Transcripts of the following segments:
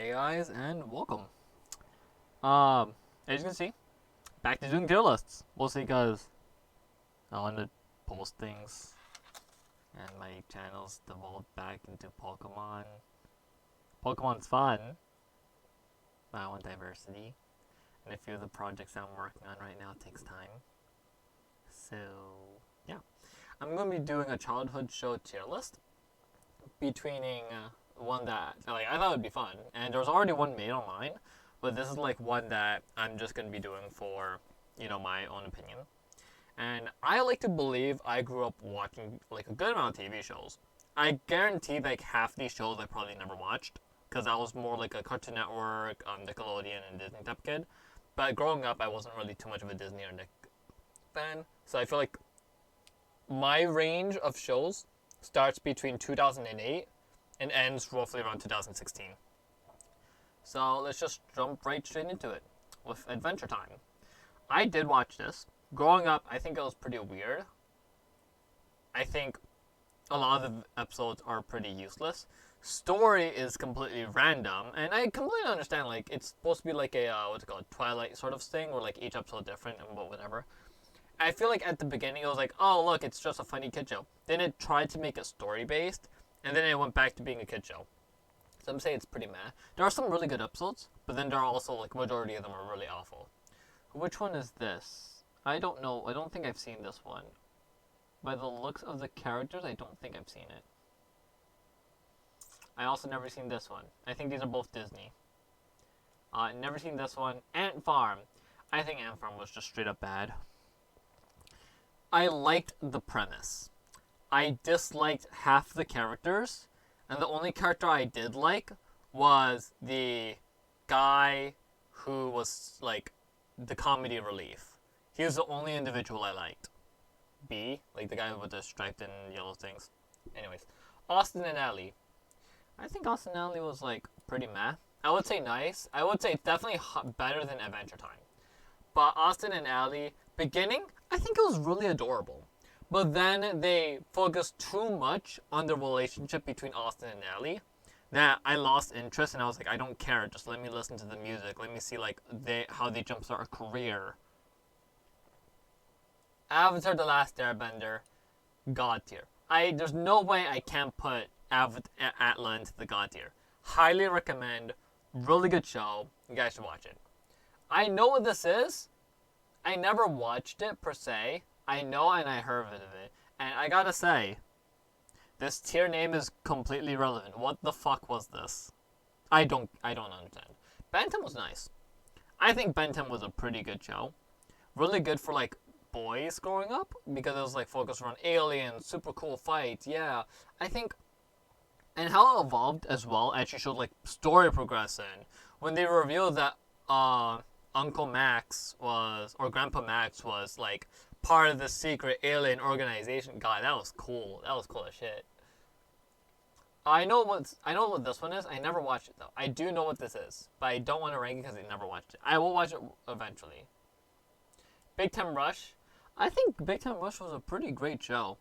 Hey guys, and welcome. Um, as you can see, back to doing tier lists. Mostly because I want to post things, and my channel's devolved back into Pokemon. Pokemon's fun, but I want diversity, and a few of the projects I'm working on right now takes time. So, yeah. I'm going to be doing a childhood show tier list between one that I thought would be fun, and there was already one made online, but this is one that I'm just gonna be doing for my own opinion. And I like to believe I grew up watching a good amount of TV shows. I guarantee half these shows I probably never watched because I was more like a Cartoon Network, Nickelodeon, and Disney type kid. But growing up, I wasn't really too much of a Disney or Nick fan, so I feel like my range of shows starts between 2008 and ends roughly around 2016. So let's just jump right straight into it with Adventure Time. I did watch this. Growing up, I think it was pretty weird. I think a lot of the episodes are pretty useless. Story is completely random, and I completely understand. It's supposed to be like a what's it called, Twilight sort of thing, where each episode different and whatever. I feel like at the beginning it was like, oh look, it's just a funny kid show. Then it tried to make it story based, and then it went back to being a kid show. So I'm saying it's pretty meh. There are some really good episodes, but then there are also majority of them are really awful. Which one is this? I don't know. I don't think I've seen this one. By the looks of the characters, I don't think I've seen it. I also never seen this one. I think these are both Disney. Never seen this one. Ant Farm. I think Ant Farm was just straight up bad. I liked the premise. I disliked half the characters, and the only character I did like was the guy who was the comedy relief. He was the only individual I liked. B, the guy with the striped and yellow things. Anyways, Austin and Ally. I think Austin and Ally was pretty meh. I would say nice. I would say definitely better than Adventure Time. But Austin and Ally, beginning, I think it was really adorable. But then they focused too much on the relationship between Austin and Ally that I lost interest, and I was like, I don't care. Just let me listen to the music. Let me see how they jumpstart a career. Avatar: The Last Airbender, God tier. There's no way I can't put Atla into the God tier. Highly recommend. Really good show. You guys should watch it. I know what this is. I never watched it per se. I know and I heard of it. And I gotta say, this tier name is completely irrelevant. What the fuck was this? I don't understand. Ben 10 was nice. I think Ben 10 was a pretty good show. Really good for boys growing up because it was focused around aliens, super cool fights. Yeah, I think, and how it evolved as well actually showed story progression when they revealed that Uncle Max was, or Grandpa Max was part of the secret alien organization. God, that was cool. That was cool as shit. I know what this one is. I never watched it though. I do know what this is, but I don't want to rank it because I never watched it. I will watch it eventually. Big Time Rush. I think Big Time Rush was a pretty great show.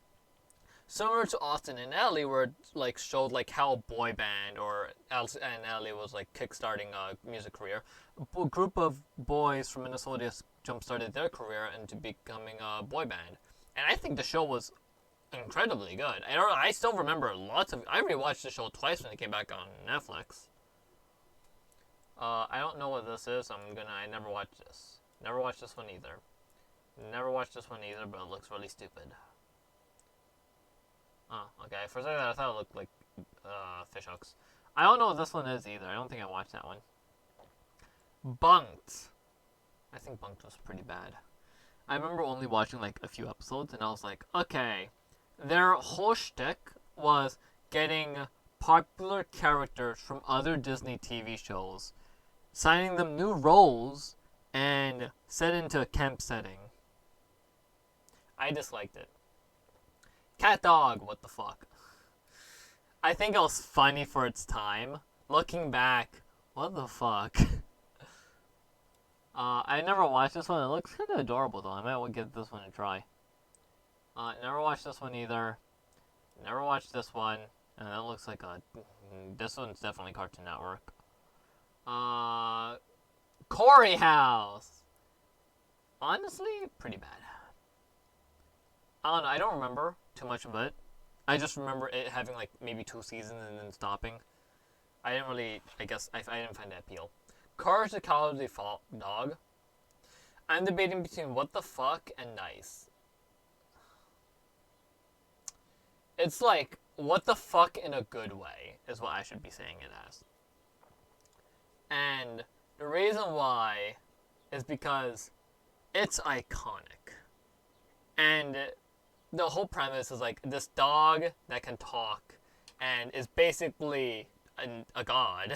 Similar to Austin and Ally, where it showed how a boy band or Austin and Ally was kickstarting a music career. A group of boys from Minnesota jump-started their career into becoming a boy band, and I think the show was incredibly good. I still remember I rewatched the show twice when it came back on Netflix. I don't know what this is. I never watched this. Never watched this one either. Never watched this one either, but it looks really stupid. Oh, okay. For a second, I thought it looked like fish hooks. I don't know what this one is either. I don't think I watched that one. Bunked. I think Bunked was pretty bad. I remember only watching a few episodes, and I was like, okay. Their whole shtick was getting popular characters from other Disney TV shows, signing them new roles, and set into a camp setting. I disliked it. Cat Dog, what the fuck? I think it was funny for its time. Looking back, what the fuck? I never watched this one. It looks kind of adorable though. I might give this one a try. Never watched this one either. Never watched this one. And that looks like a... This one's definitely Cartoon Network. Corey House. Honestly, pretty bad. I don't know. I don't remember too much of it. I just remember it having like maybe 2 seasons and then stopping. I didn't really. I guess I didn't find that appeal. Courage the Cowardly Dog. I'm debating between what the fuck and nice. It's like what the fuck in a good way is what I should be saying it as. And the reason why is because it's iconic. And the whole premise is like this dog that can talk and is basically a god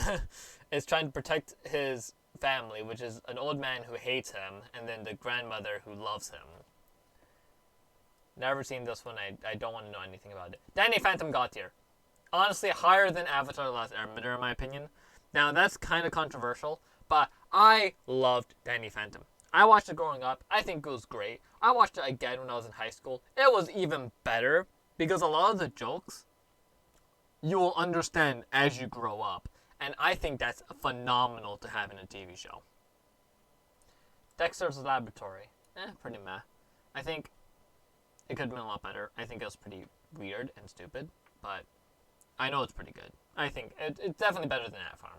is trying to protect his family, which is an old man who hates him and then the grandmother who loves him. Never seen this one. I don't want to know anything about it. Danny Phantom got tier. Honestly, higher than Avatar The Last Airbender in my opinion. Now that's kind of controversial, but I loved Danny Phantom. I watched it growing up. I think it was great. I watched it again when I was in high school. It was even better because a lot of the jokes you will understand as you grow up. And I think that's phenomenal to have in a TV show. Dexter's Laboratory. Pretty meh. I think it could have been a lot better. I think it was pretty weird and stupid, but I know it's pretty good. I think it's definitely better than Ant Farm.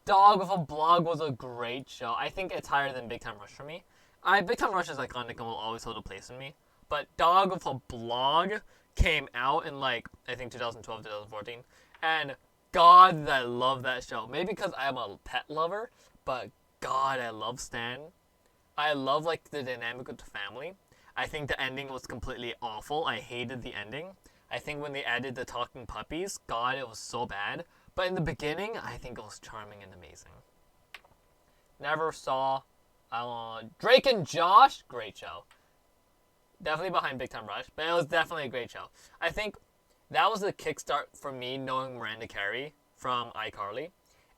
Dog with a Blog was a great show. I think it's higher than Big Time Rush for me. Big Time Rush is iconic and will always hold a place in me. But Dog with a Blog came out in like, I think 2012, 2014. And God, I love that show. Maybe because I'm a pet lover, but God, I love Stan. I love like the dynamic with the family. I think the ending was completely awful. I hated the ending. I think when they added the talking puppies, God, it was so bad. But in the beginning, I think it was charming and amazing. Never saw Drake and Josh, great show. Definitely behind Big Time Rush, but it was definitely a great show. I think that was the kickstart for me knowing Miranda Carey from iCarly.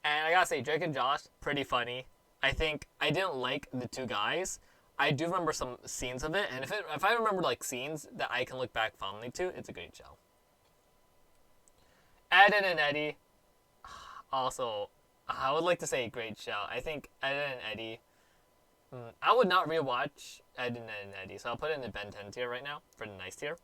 And I gotta say, Drake and Josh, pretty funny. I think I didn't like the two guys. I do remember some scenes of it, and if I remember like scenes that I can look back fondly to, it's a great show. Ed, Edd n Eddy, also, I would like to say great show. I think Ed, Edd n Eddy, I would not rewatch Ed, Edd n Eddy, so I'll put it in the Ben 10 tier right now, for the nice tier.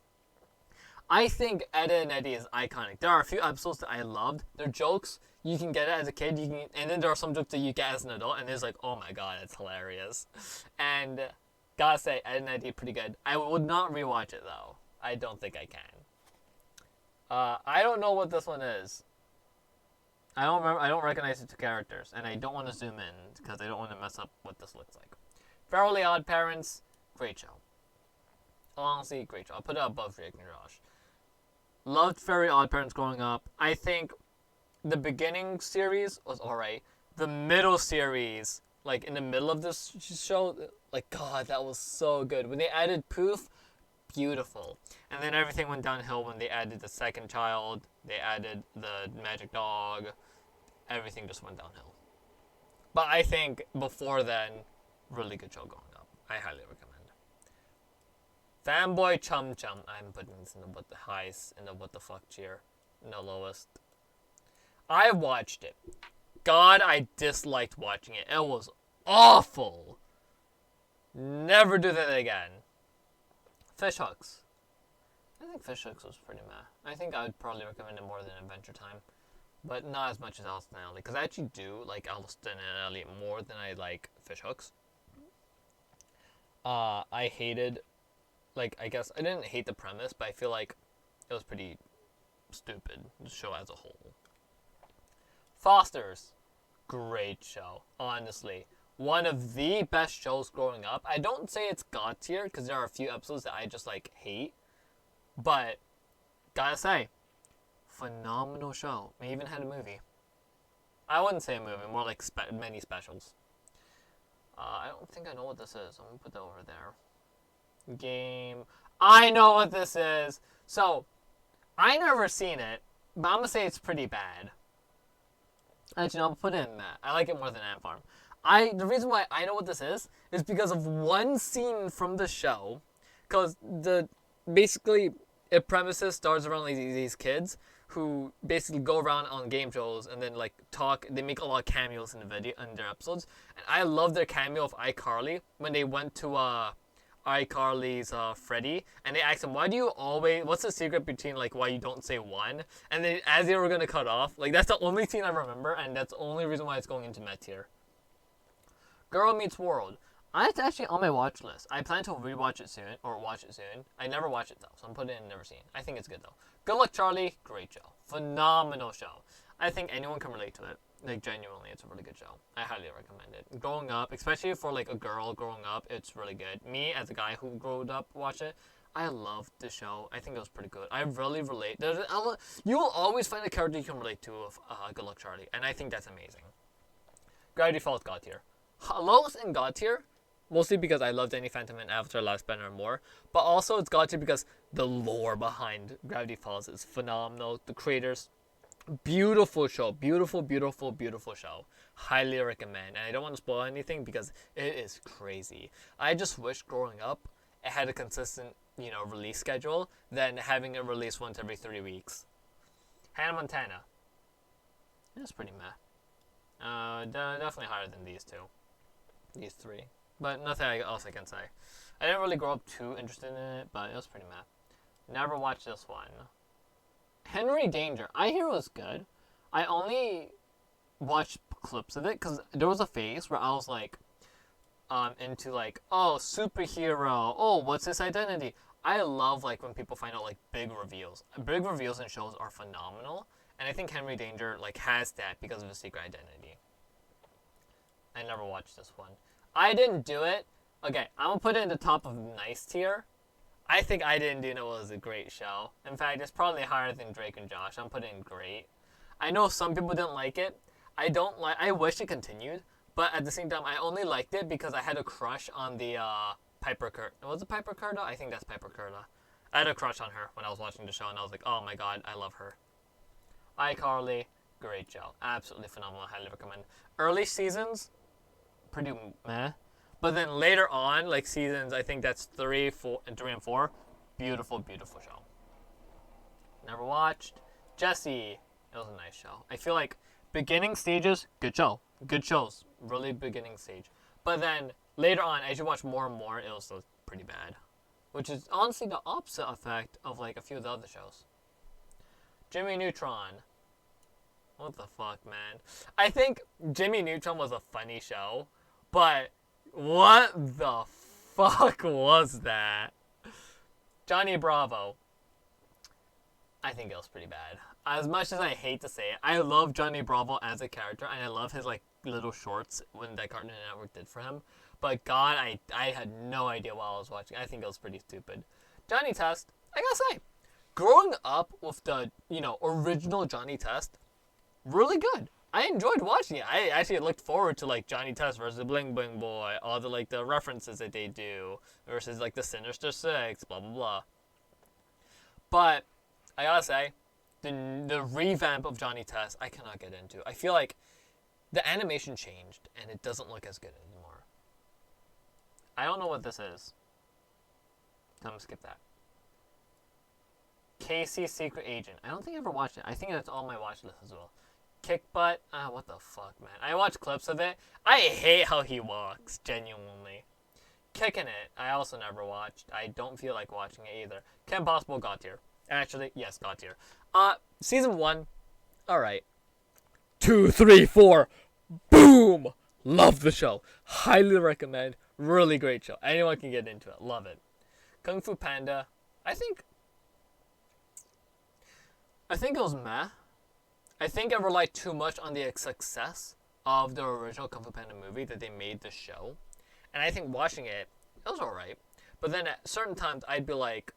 I think Ed, Edd n Eddy is iconic. There are a few episodes that I loved. They're jokes you can get it as a kid, and then there are some jokes that you get as an adult, and it's like, oh my god, it's hilarious. And gotta say, Ed, Edd n Eddy pretty good. I would not rewatch it though. I don't think I can. I don't know what this one is. I don't remember. I don't recognize the two characters, and I don't want to zoom in because I don't want to mess up what this looks like. Fairly Odd Parents, great show. Honestly, great show. I'll put it above Drake and Josh. Loved Fairly Odd Parents growing up. I think the beginning series was alright. The middle series, like in the middle of this show, like God, that was so good. When they added Poof, beautiful. And then everything went downhill when they added the second child. They added the magic dog. Everything just went downhill. But I think before then, really good show going up. I highly recommend. Fanboy Chum Chum. I'm putting this in the what the highest in the what the fuck tier. In the lowest. I watched it. God, I disliked watching it. It was awful. Never do that again. Fish Hooks. I think Fish Hooks was pretty meh. I think I would probably recommend it more than Adventure Time. But not as much as Alistair and Ellie. Because I actually do like Alistair and Ellie more than I like Fish Hooks. I hated, like, I guess, I didn't hate the premise, but I feel like it was pretty stupid, the show as a whole. Fosters. Great show, honestly. One of the best shows growing up. I don't say it's God tier, because there are a few episodes that I just, like, hate. But, gotta say, phenomenal show. They even had a movie. I wouldn't say a movie, more like many specials. I don't think I know what this is. I'm gonna put that over there. Game. I know what this is. So, I never seen it, but I'm gonna say it's pretty bad. Actually, no, I'll put it in that. I like it more than Ant Farm. The reason why I know what this is because of one scene from the show. Because basically, it premises starts around these kids who basically go around on game shows and then like talk. They make a lot of cameos in the video in their episodes, and I love their cameo of iCarly when they went to iCarly's Freddy, and they asked him, why do you always, what's the secret between like why you don't say one? And then as they were gonna cut off, like that's the only scene I remember, and that's the only reason why it's going into Met tier. Girl Meets World. It's actually on my watch list. I plan to rewatch it soon, or watch it soon. I never watched it though, so I'm putting it in never seen. I think it's good though. Good Luck Charlie, great show. Phenomenal show. I think anyone can relate to it. Like genuinely, it's a really good show. I highly recommend it. Growing up, especially for like a girl growing up, it's really good. Me as a guy who grew up watch it, I loved the show. I think it was pretty good. I really relate. You will always find a character you can relate to of Good Luck Charlie, and I think that's amazing. Gravity Falls God tier. Lowest in God tier. Mostly because I love Danny Phantom and Avatar Last Bender more. But also it's got to because the lore behind Gravity Falls is phenomenal. The creators, beautiful show. Beautiful, beautiful, beautiful show. Highly recommend. And I don't want to spoil anything because it is crazy. I just wish growing up it had a consistent, release schedule than having it released once every 3 weeks. Hannah Montana. It's pretty meh. Definitely higher than these two. These three. But nothing else I can say. I didn't really grow up too interested in it, but it was pretty meh. Never watched this one. Henry Danger. I hear it was good. I only watched clips of it because there was a phase where I was like, into like, oh, superhero. Oh, what's his identity? I love like when people find out like big reveals. Big reveals in shows are phenomenal, and I think Henry Danger like has that because of his secret identity. I never watched this one. I Didn't Do It. Okay, I'm going to put it in the top of nice tier. I think I Didn't Do It was a great show. In fact, it's probably higher than Drake and Josh. I'm putting it great. I know some people didn't like it. I wish it continued. But at the same time, I only liked it because I had a crush on the Piper Curda. Was it Piper Curda? I think that's Piper Curda. I had a crush on her when I was watching the show, and I was like, oh my god, I love her. iCarly, great show. Absolutely phenomenal. Highly recommend. Early seasons, pretty meh. But then later on, like seasons, I think that's 3 and 4. Beautiful, beautiful show. Never watched. Jessie. It was a nice show. I feel like beginning stages, good show. Good shows. Really beginning stage. But then later on, as you watch more and more, it was pretty bad. Which is honestly the opposite effect of like a few of the other shows. Jimmy Neutron. What the fuck, man? I think Jimmy Neutron was a funny show. But what the fuck was that? Johnny Bravo. I think it was pretty bad. As much as I hate to say it, I love Johnny Bravo as a character, and I love his like little shorts when that Cartoon Network did for him. But God, I had no idea while I was watching. I think it was pretty stupid. Johnny Test, I gotta say, growing up with the original Johnny Test, really good. I enjoyed watching it. I actually looked forward to like Johnny Test versus Bling Bling Boy, all the like the references that they do versus like the Sinister Six, blah blah blah. But I gotta say, the revamp of Johnny Test, I cannot get into. I feel like the animation changed and it doesn't look as good anymore. I don't know what this is. I'm gonna skip that. Casey's Secret Agent. I don't think I ever watched it. I think that's on my watch list as well. Kick Butt. What the fuck, man. I watched clips of it. I hate how he walks, genuinely. Kicking It. I also never watched. I don't feel like watching it either. Kim Possible God tier. Actually, yes, God tier. Season 1. Alright. 2, 3, 4. Boom! Love the show. Highly recommend. Really great show. Anyone can get into it. Love it. Kung Fu Panda. I think it was meh. I think I relied too much on the success of the original Kung Fu Panda movie that they made the show. And I think watching it, it was alright. But then at certain times, I'd be like,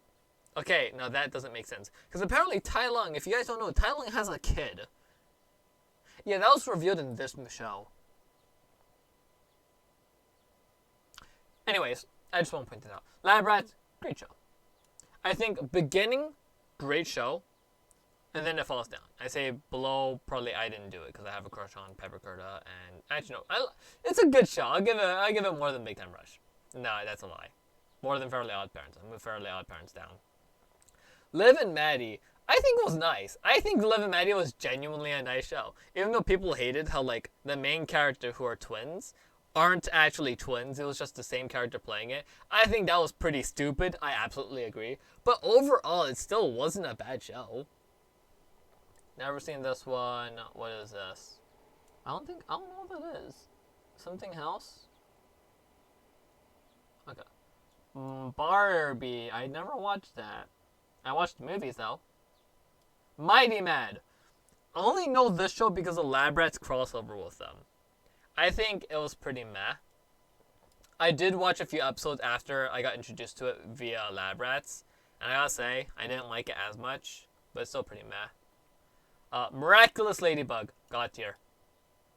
okay, now that doesn't make sense. Because apparently Tai Lung, if you guys don't know, Tai Lung has a kid. Yeah, that was revealed in this show. Anyways, I just want to point it out. Lab Rats, great show. I think beginning, great show. And then it falls down. I say below, probably I Didn't Do It because I have a crush on Pepper Curda, and actually no, it's a good show. I give it more than Big Time Rush. No, that's a lie. More than Fairly Odd Parents. I move Fairly Odd Parents down. Liv and Maddie. I think it was nice. I think Liv and Maddie was genuinely a nice show. Even though people hated how, like, the main character who are twins aren't actually twins. It was just the same character playing it. I think that was pretty stupid. I absolutely agree. But overall, it still wasn't a bad show. Never seen this one. What is this? I don't know what that is. Something else? Okay. Barbie. I never watched that. I watched the movies, though. Mighty Mad. I only know this show because of Lab Rats crossover with them. I think it was pretty meh. I did watch a few episodes after I got introduced to it via Lab Rats, and I gotta say, I didn't like it as much, but it's still pretty meh. Miraculous Ladybug. God tier.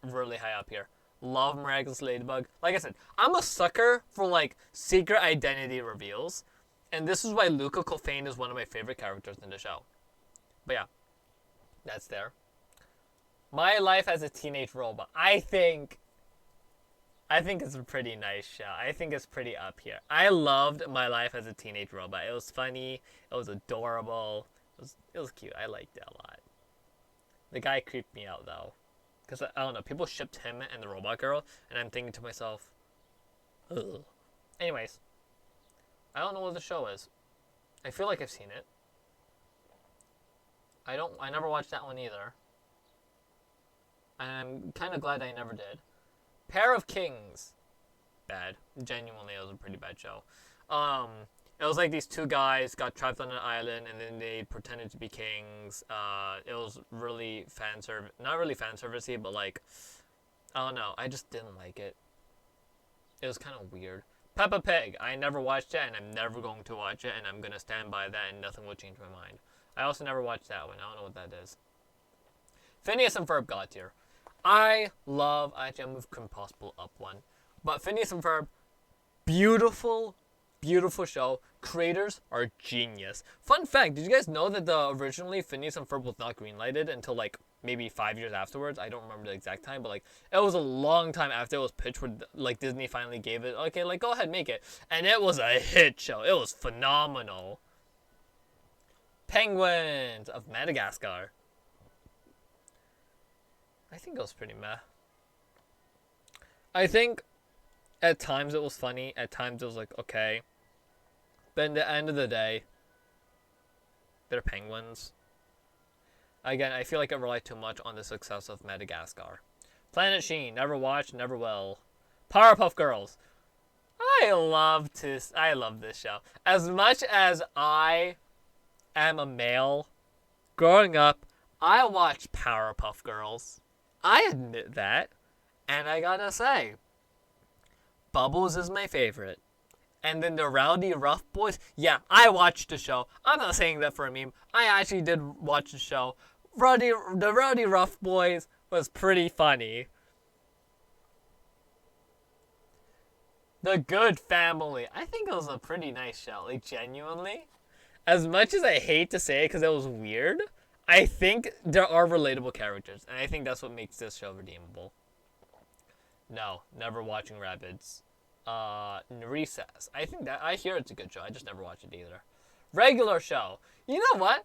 Really high up here. Love Miraculous Ladybug. Like I said, I'm a sucker for, like, secret identity reveals, and this is why Luca Cofane is one of my favorite characters in the show. But yeah, that's there. My Life as a Teenage Robot. I think it's a pretty nice show. I think it's pretty up here. I loved My Life as a Teenage Robot. It was funny. It was adorable. It was cute. I liked it a lot. The guy creeped me out, though. Because, I don't know, people shipped him and the robot girl, and I'm thinking to myself, ugh. Anyways, I don't know what the show is. I feel like I've seen it. I never watched that one either. And I'm kind of glad I never did. Pair of Kings. Bad. Genuinely, it was a pretty bad show. It was like these two guys got trapped on an island and then they pretended to be kings. It was really not really fan servicey, but like, I don't know. I just didn't like it. It was kind of weird. Peppa Pig. I never watched it and I'm never going to watch it and I'm going to stand by that and nothing will change my mind. I also never watched that one. I don't know what that is. Phineas and Ferb God tier. Actually, I'll move Kim Possible up one. But Phineas and Ferb, beautiful show. Creators are genius. Fun fact, did you guys know that originally Phineas and Ferb was not greenlighted until like maybe 5 years afterwards? I don't remember the exact time, but like it was a long time after it was pitched where like Disney finally gave it, okay, like go ahead, make it. And it was a hit show. It was phenomenal. Penguins of Madagascar. I think it was pretty meh. I think at times it was funny, at times it was like, okay. But in the end of the day, they're penguins. Again, I feel like I rely too much on the success of Madagascar. Planet Sheen, never watched, never will. Powerpuff Girls. I love this show. As much as I am a male, growing up, I watched Powerpuff Girls. I admit that. And I gotta say, Bubbles is my favorite. And then the Rowdy Rough Boys. Yeah, I watched the show. I'm not saying that for a meme. I actually did watch the show. The Rowdy Rough Boys was pretty funny. The Good Family. I think it was a pretty nice show. Like, genuinely. As much as I hate to say it because it was weird, I think there are relatable characters. And I think that's what makes this show redeemable. No, never watching Rabbids. Recess. I hear it's a good show. I just never watched it either. Regular show. You know what?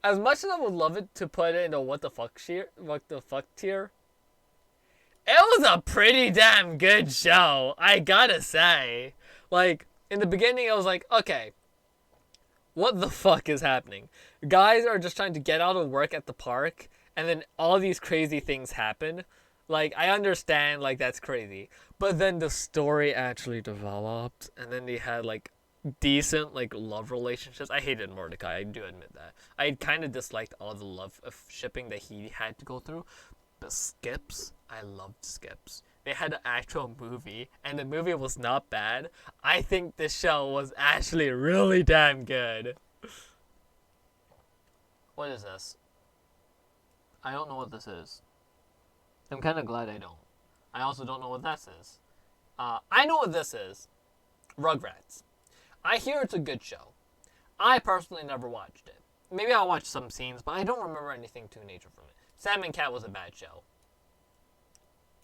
As much as I would love it to put it in the what the fuck tier, it was a pretty damn good show. I gotta say. Like, in the beginning, I was like, okay, what the fuck is happening? Guys are just trying to get out of work at the park, and then all these crazy things happen. Like, I understand, like, that's crazy. But then the story actually developed, and then they had, like, decent, like, love relationships. I hated Mordecai, I do admit that. I kind of disliked all the love of shipping that he had to go through. But Skips, I loved Skips. They had an actual movie, and the movie was not bad. I think this show was actually really damn good. What is this? I don't know what this is. I'm kind of glad I don't. I also don't know what this is. I know what this is. Rugrats. I hear it's a good show. I personally never watched it. Maybe I'll watch some scenes, but I don't remember anything too major from it. Sam and Cat was a bad show.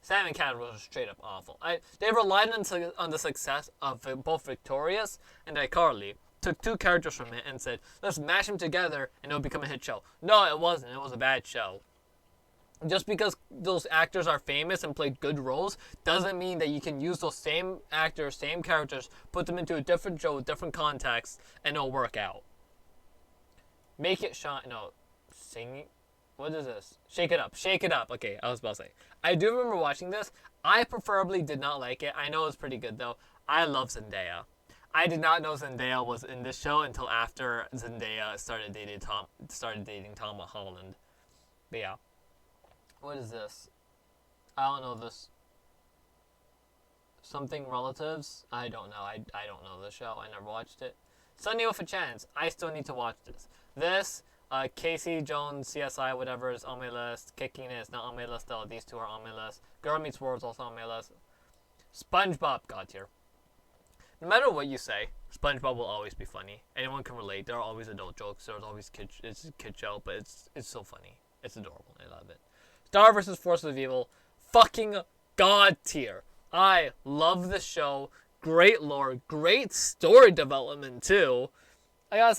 Sam and Cat was straight up awful. They relied on the success of both Victorious and iCarly, took two characters from it and said, let's mash them together and it'll become a hit show. No, it wasn't. It was a bad show. Just because those actors are famous and played good roles doesn't mean that you can use those same actors, same characters, put them into a different show with different context, and it'll work out. Make it shine. No, singing. What is this? Shake it up. Shake it up. Okay, I was about to say. I do remember watching this. I preferably did not like it. I know it's pretty good though. I love Zendaya. I did not know Zendaya was in this show until after Zendaya started dating Tom Holland. But yeah. What is this? I don't know this. Something Relatives? I don't know. I don't know the show. I never watched it. Sunday with a Chance. I still need to watch this. This, Casey Jones, CSI, whatever is on my list. Kicking It is not on my list though. These two are on my list. Girl Meets World is also on my list. SpongeBob, God tier. No matter what you say, SpongeBob will always be funny. Anyone can relate. There are always adult jokes. There's always kid. It's a kid show, but it's so funny. It's adorable. I love it. Star vs. Forces of Evil, fucking God tier. I love the show. Great lore, great story development too. I gotta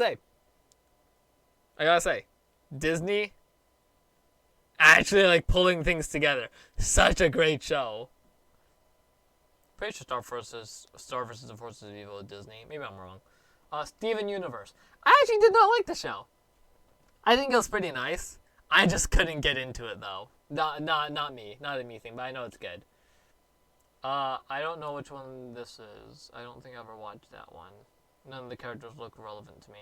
say, Disney actually like pulling things together. Such a great show. Pretty sure Star vs. the Forces of Evil at Disney. Maybe I'm wrong. Steven Universe. I actually did not like the show. I think it was pretty nice. I just couldn't get into it though. Not me. Not a me thing, but I know it's good. I don't know which one this is. I don't think I ever watched that one. None of the characters look relevant to me.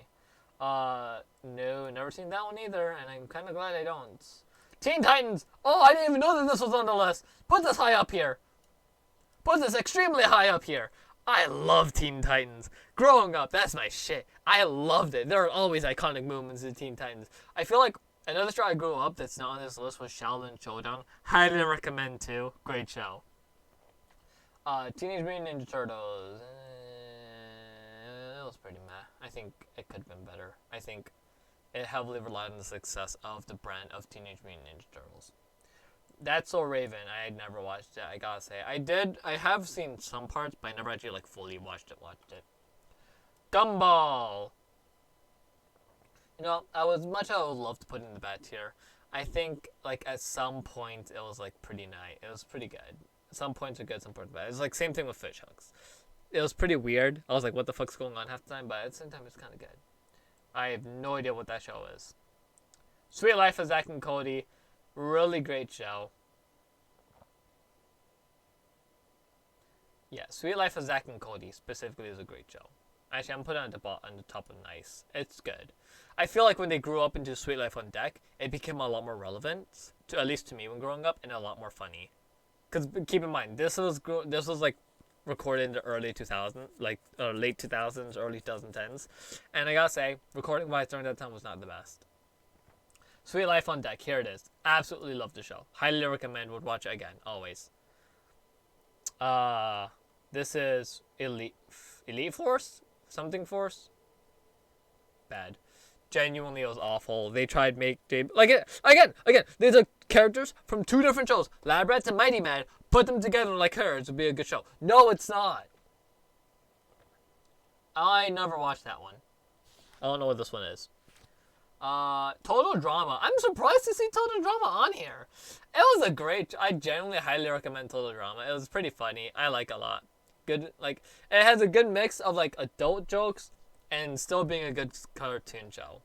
No, never seen that one either, and I'm kind of glad I don't. Teen Titans! Oh, I didn't even know that this was on the list. Put this high up here. Put this extremely high up here. I love Teen Titans. Growing up, that's my shit. I loved it. There are always iconic moments in Teen Titans. I feel like another show I grew up that's not on this list was Shaolin Showdown. Highly recommend too. Great show. Teenage Mutant Ninja Turtles. It was pretty meh. I think it could have been better. I think it heavily relied on the success of the brand of Teenage Mutant Ninja Turtles. That's So Raven. I had never watched it. I gotta say, I have seen some parts, but I never actually like fully watched it. Gumball. You know, I would love to put in the bad tier. I think like at some point it was like pretty nice. It was pretty good. Some points are good, some points are bad. It's like same thing with Fish Hooks. It was pretty weird. I was like, what the fuck's going on half the time? But at the same time, it's kind of good. I have no idea what that show is. Sweet Life of Zack and Cody. Really great show. Yeah, Sweet Life of Zack and Cody specifically is a great show. Actually, I'm putting it on the top of nice. It's good. I feel like when they grew up into Sweet Life on Deck, it became a lot more relevant, at least to me when growing up, and a lot more funny. Because keep in mind, this was like recorded in the early 2000s, like late 2000s, early 2010s, and I gotta say, recording wise during that time was not the best. Sweet Life on Deck, here it is. Absolutely love the show. Highly recommend. Would watch it again, always. This is Elite Force, something Force. Bad. Genuinely, it was awful. They tried again. They took characters from two different shows, Lab Rats and Mighty Man, put them together like her. It would be a good show. No, it's not. I never watched that one. I don't know what this one is. Total Drama. I'm surprised to see Total Drama on here. It was a great. I genuinely highly recommend Total Drama. It was pretty funny. I like it a lot. Good. Like it has a good mix of like adult jokes and still being a good cartoon show.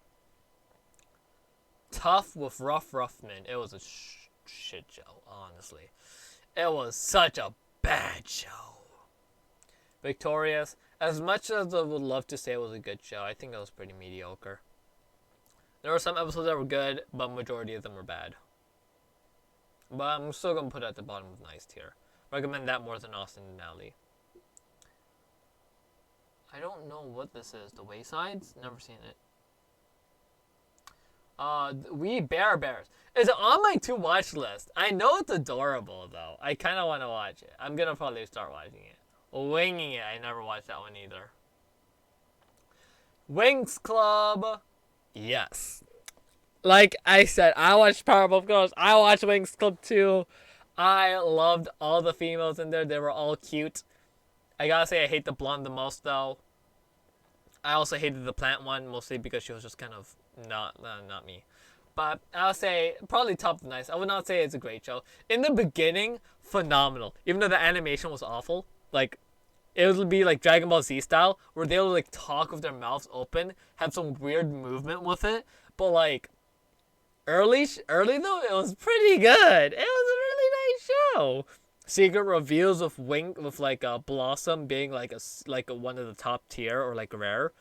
Tough with Rough Men. It was a shit show, honestly. It was such a bad show. Victorious. As much as I would love to say it was a good show, I think it was pretty mediocre. There were some episodes that were good, but majority of them were bad. But I'm still going to put it at the bottom of nice tier. Recommend that more than Austin and Ally. I don't know what this is. The Waysides? Never seen it. We Bears. It's on my to-watch list. I know it's adorable, though. I kind of want to watch it. I'm going to probably start watching it. Winging It. I never watched that one either. Winx Club. Yes. Like I said, I watched Powerpuff Girls. I watched Winx Club too. I loved all the females in there. They were all cute. I gotta say, I hate the blonde the most, though. I also hated the plant one, mostly because she was just kind of not me. But I'll say probably top of the nice. I would not say it's a great show. In the beginning, phenomenal. Even though the animation was awful, like it would be like Dragon Ball Z style, where they would like talk with their mouths open, have some weird movement with it. But like early though, it was pretty good. It was a really nice show. Secret reveals of Wing with like a Blossom being like a one of the top tier or like rare,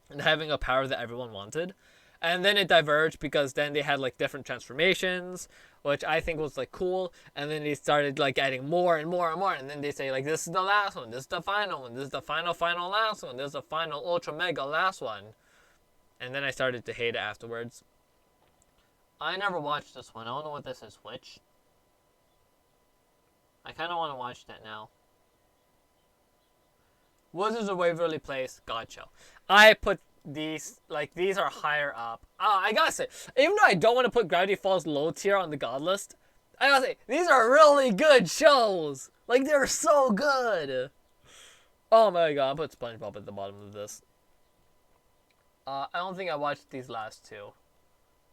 and having a power that everyone wanted. And then it diverged because then they had like different transformations, which I think was like cool. And then they started like adding more and more and more. And then they say like this is the last one, this is the final one, this is the final last one, this is the final ultra mega last one. And then I started to hate it afterwards. I never watched this one. I don't know what this is. Which? I kind of want to watch that now. Wizards of Waverly Place, God show. I put these, like, these are higher up. I gotta say, even though I don't want to put Gravity Falls low tier on the God list, I gotta say, these are really good shows. Like, they're so good. Oh my god, I'll put SpongeBob at the bottom of this. I don't think I watched these last two.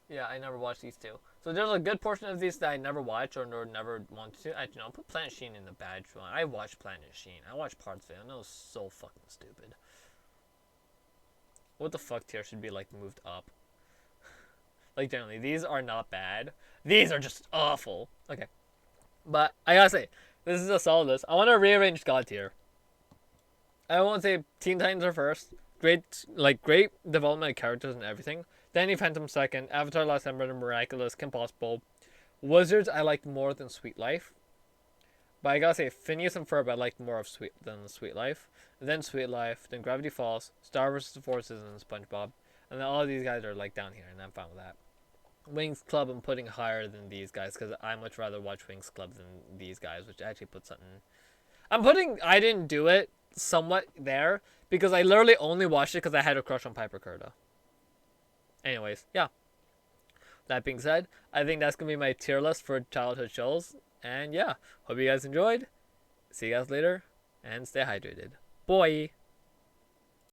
Yeah, I never watched these two. So there's a good portion of these that I never watched or never wanted to. Actually, no, I'll put Planet Sheen in the bad one. I watched Planet Sheen. I watched parts of it. I know it's so fucking stupid. What the fuck tier should be, like, moved up? Like, generally, these are not bad. These are just awful. Okay. But, I gotta say, this is a solid list. I want to rearrange God tier. I won't say Teen Titans are first. Great development of characters and everything. Danny Phantom second. Avatar Last Airbender, Miraculous, Kim Possible. Wizards I liked more than Sweet Life. But I gotta say, Phineas and Ferb I liked more of than Sweet Life. And then Sweet Life, then Gravity Falls, Star vs. the Forces, and SpongeBob. And then all of these guys are like down here, and I'm fine with that. Wings Club I'm putting higher than these guys, because I much rather watch Wings Club than these guys, which actually puts something... I'm putting I Didn't Do It somewhat there, because I literally only watched it because I had a crush on Piper Curda. Anyways, yeah. That being said, I think that's going to be my tier list for childhood shows. And yeah, hope you guys enjoyed. See you guys later, and stay hydrated. Boy!